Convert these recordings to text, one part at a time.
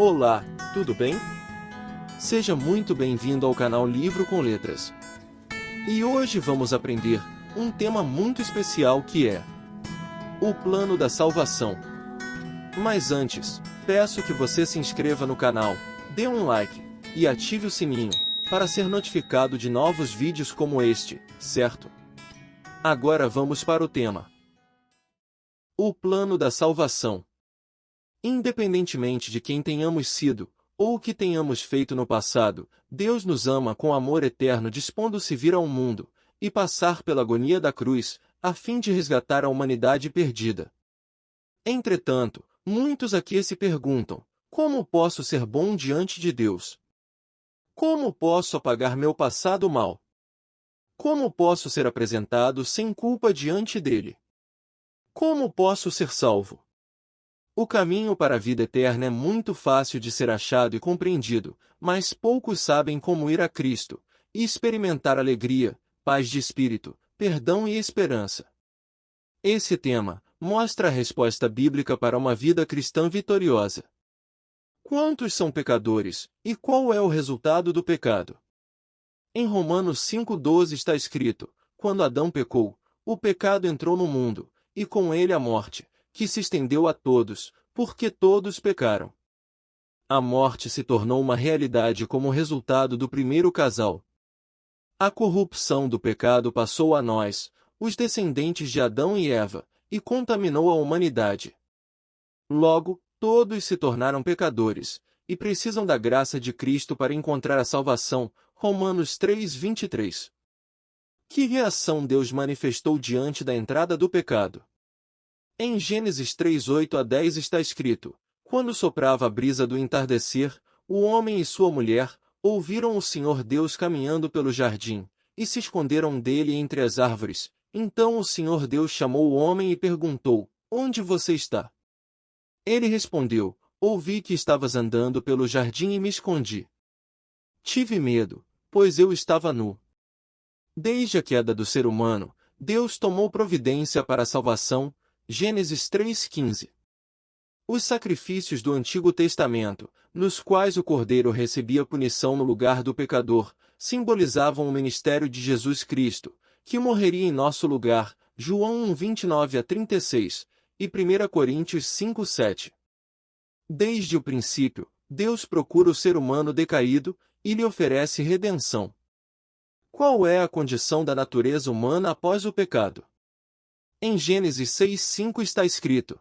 Olá, tudo bem? Seja muito bem-vindo ao canal Livro com Letras. E hoje vamos aprender um tema muito especial que é o plano da salvação. Mas antes, peço que você se inscreva no canal, dê um like e ative o sininho para ser notificado de novos vídeos como este, certo? Agora vamos para o tema. O plano da salvação. Independentemente de quem tenhamos sido, ou o que tenhamos feito no passado, Deus nos ama com amor eterno, dispondo-se vir ao mundo e passar pela agonia da cruz, a fim de resgatar a humanidade perdida. Entretanto, muitos aqui se perguntam: como posso ser bom diante de Deus? Como posso apagar meu passado mal? Como posso ser apresentado sem culpa diante dele? Como posso ser salvo? O caminho para a vida eterna é muito fácil de ser achado e compreendido, mas poucos sabem como ir a Cristo e experimentar alegria, paz de espírito, perdão e esperança. Esse tema mostra a resposta bíblica para uma vida cristã vitoriosa. Quantos são pecadores, e qual é o resultado do pecado? Em Romanos 5,12 está escrito: quando Adão pecou, o pecado entrou no mundo, e com ele a morte, que se estendeu a todos, porque todos pecaram. A morte se tornou uma realidade como resultado do primeiro casal. A corrupção do pecado passou a nós, os descendentes de Adão e Eva, e contaminou a humanidade. Logo, todos se tornaram pecadores, e precisam da graça de Cristo para encontrar a salvação. Romanos 3:23. Que reação Deus manifestou diante da entrada do pecado? Em Gênesis 3:8-10 está escrito: quando soprava a brisa do entardecer, o homem e sua mulher ouviram o Senhor Deus caminhando pelo jardim, e se esconderam dele entre as árvores. Então o Senhor Deus chamou o homem e perguntou: onde você está? Ele respondeu: ouvi que estavas andando pelo jardim e me escondi. Tive medo, pois eu estava nu. Desde a queda do ser humano, Deus tomou providência para a salvação. Gênesis 3:15. Os sacrifícios do Antigo Testamento, nos quais o Cordeiro recebia punição no lugar do pecador, simbolizavam o ministério de Jesus Cristo, que morreria em nosso lugar. João 1:29-36 e 1 Coríntios 5:7. Desde o princípio, Deus procura o ser humano decaído e lhe oferece redenção. Qual é a condição da natureza humana após o pecado? Em Gênesis 6:5 está escrito: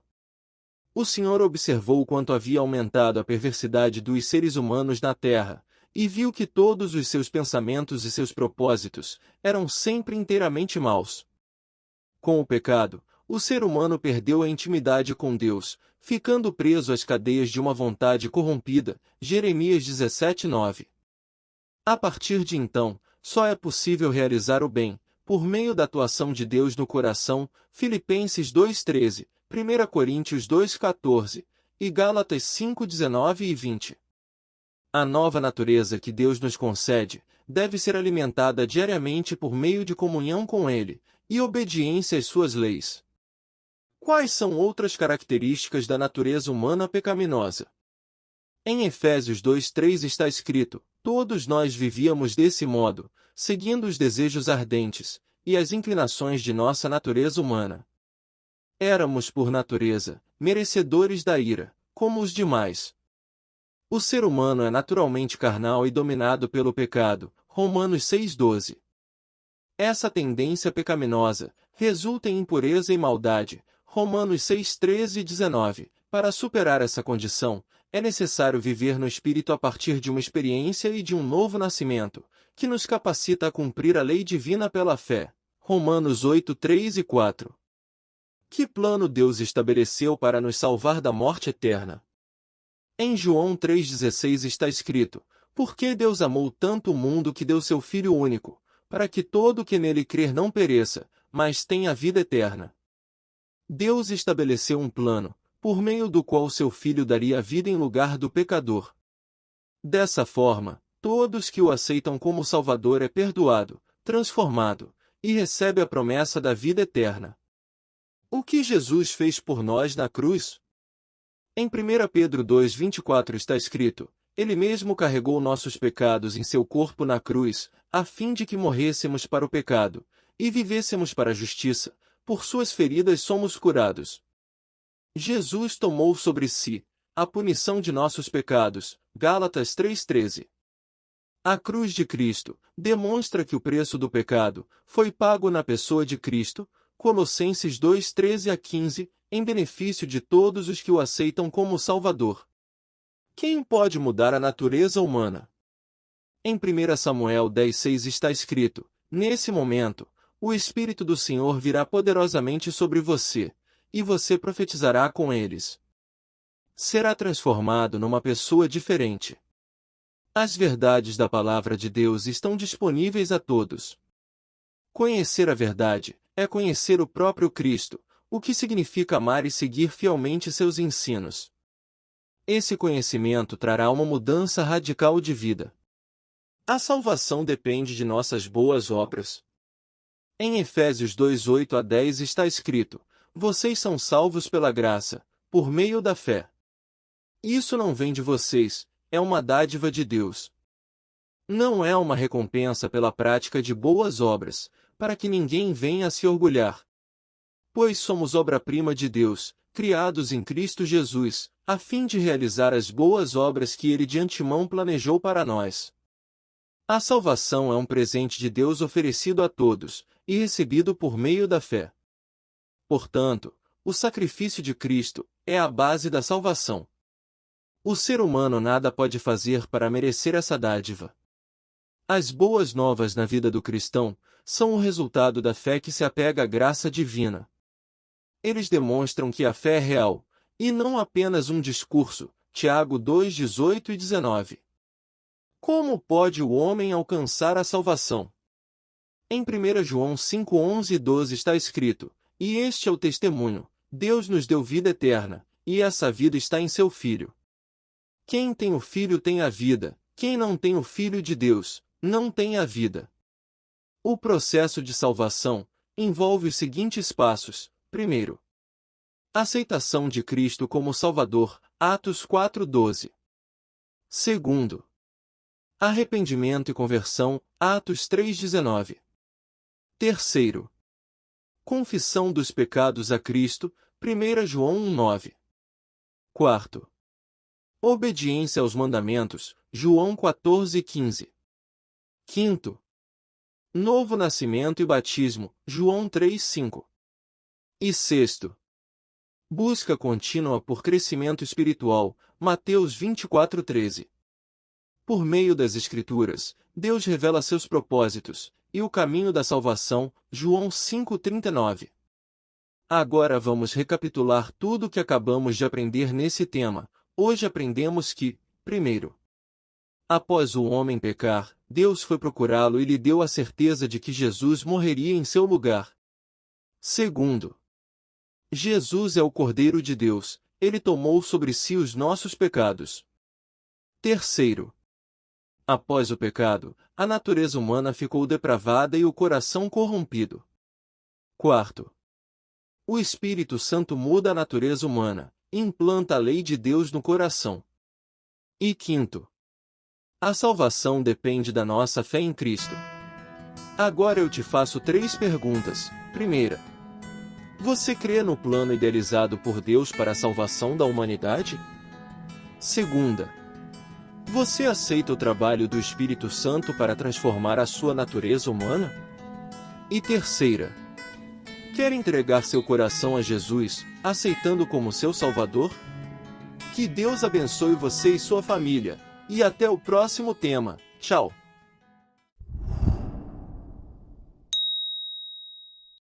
o Senhor observou quanto havia aumentado a perversidade dos seres humanos na terra, e viu que todos os seus pensamentos e seus propósitos eram sempre inteiramente maus. Com o pecado, o ser humano perdeu a intimidade com Deus, ficando preso às cadeias de uma vontade corrompida. Jeremias 17:9. A partir de então, só é possível realizar o bem, por meio da atuação de Deus no coração. Filipenses 2:13, 1 Coríntios 2:14 e Gálatas 5:19 e 20. A nova natureza que Deus nos concede deve ser alimentada diariamente por meio de comunhão com Ele e obediência às suas leis. Quais são outras características da natureza humana pecaminosa? Em Efésios 2:3 está escrito: todos nós vivíamos desse modo, seguindo os desejos ardentes e as inclinações de nossa natureza humana. Éramos, por natureza, merecedores da ira, como os demais. O ser humano é naturalmente carnal e dominado pelo pecado. Romanos 6:12. Essa tendência pecaminosa resulta em impureza e maldade. Romanos 6:13 e 19. Para superar essa condição, é necessário viver no Espírito a partir de uma experiência e de um novo nascimento, que nos capacita a cumprir a lei divina pela fé. Romanos 8:3 e 4. Que plano Deus estabeleceu para nos salvar da morte eterna? Em João 3,16 está escrito: porque Deus amou tanto o mundo que deu seu Filho único, para que todo o que nele crer não pereça, mas tenha vida eterna. Deus estabeleceu um plano, por meio do qual seu Filho daria a vida em lugar do pecador. Dessa forma, todos que o aceitam como Salvador é perdoado, transformado, e recebe a promessa da vida eterna. O que Jesus fez por nós na cruz? Em 1 Pedro 2,24 está escrito: Ele mesmo carregou nossos pecados em seu corpo na cruz, a fim de que morrêssemos para o pecado, e vivêssemos para a justiça. Por suas feridas somos curados. Jesus tomou sobre si a punição de nossos pecados. Gálatas 3,13. A cruz de Cristo demonstra que o preço do pecado foi pago na pessoa de Cristo. Colossenses 2,13-15, em benefício de todos os que o aceitam como Salvador. Quem pode mudar a natureza humana? Em 1 Samuel 10,6 está escrito: Nesse momento, o Espírito do Senhor virá poderosamente sobre você, e você profetizará com eles. Será transformado numa pessoa diferente. As verdades da Palavra de Deus estão disponíveis a todos. Conhecer a verdade é conhecer o próprio Cristo, o que significa amar e seguir fielmente seus ensinos. Esse conhecimento trará uma mudança radical de vida. A salvação depende de nossas boas obras. Em Efésios 2:8-10 está escrito: Vocês são salvos pela graça, por meio da fé. Isso não vem de vocês, é uma dádiva de Deus. Não é uma recompensa pela prática de boas obras, para que ninguém venha a se orgulhar. Pois somos obra-prima de Deus, criados em Cristo Jesus, a fim de realizar as boas obras que Ele de antemão planejou para nós. A salvação é um presente de Deus oferecido a todos, e recebido por meio da fé. Portanto, o sacrifício de Cristo é a base da salvação. O ser humano nada pode fazer para merecer essa dádiva. As boas novas na vida do cristão são o resultado da fé que se apega à graça divina. Eles demonstram que a fé é real, e não apenas um discurso. Tiago 2:18-19. Como pode o homem alcançar a salvação? Em 1 João 5:11-12 está escrito: E este é o testemunho: Deus nos deu vida eterna, e essa vida está em seu Filho. Quem tem o Filho tem a vida, quem não tem o Filho de Deus, não tem a vida. O processo de salvação envolve os seguintes passos. Primeiro, aceitação de Cristo como Salvador, Atos 4:12. Segundo, arrependimento e conversão, Atos 3:19. Terceiro, confissão dos pecados a Cristo, 1 João 1:9. Quarto, obediência aos mandamentos, João 14:15. Quinto, novo nascimento e batismo, João 3:5. E sexto, busca contínua por crescimento espiritual, Mateus 24:13. Por meio das Escrituras, Deus revela seus propósitos e o caminho da salvação, João 5:39. Agora vamos recapitular tudo o que acabamos de aprender nesse tema. Hoje aprendemos que, primeiro, após o homem pecar, Deus foi procurá-lo e lhe deu a certeza de que Jesus morreria em seu lugar. Segundo, Jesus é o Cordeiro de Deus, ele tomou sobre si os nossos pecados. Terceiro, após o pecado, a natureza humana ficou depravada e o coração corrompido. Quarto, o Espírito Santo muda a natureza humana, implanta a lei de Deus no coração. E quinto, a salvação depende da nossa fé em Cristo. Agora eu te faço 3 perguntas. Primeira, você crê no plano idealizado por Deus para a salvação da humanidade? Segunda, você aceita o trabalho do Espírito Santo para transformar a sua natureza humana? E terceira, quer entregar seu coração a Jesus, aceitando como seu Salvador? Que Deus abençoe você e sua família. E até o próximo tema. Tchau!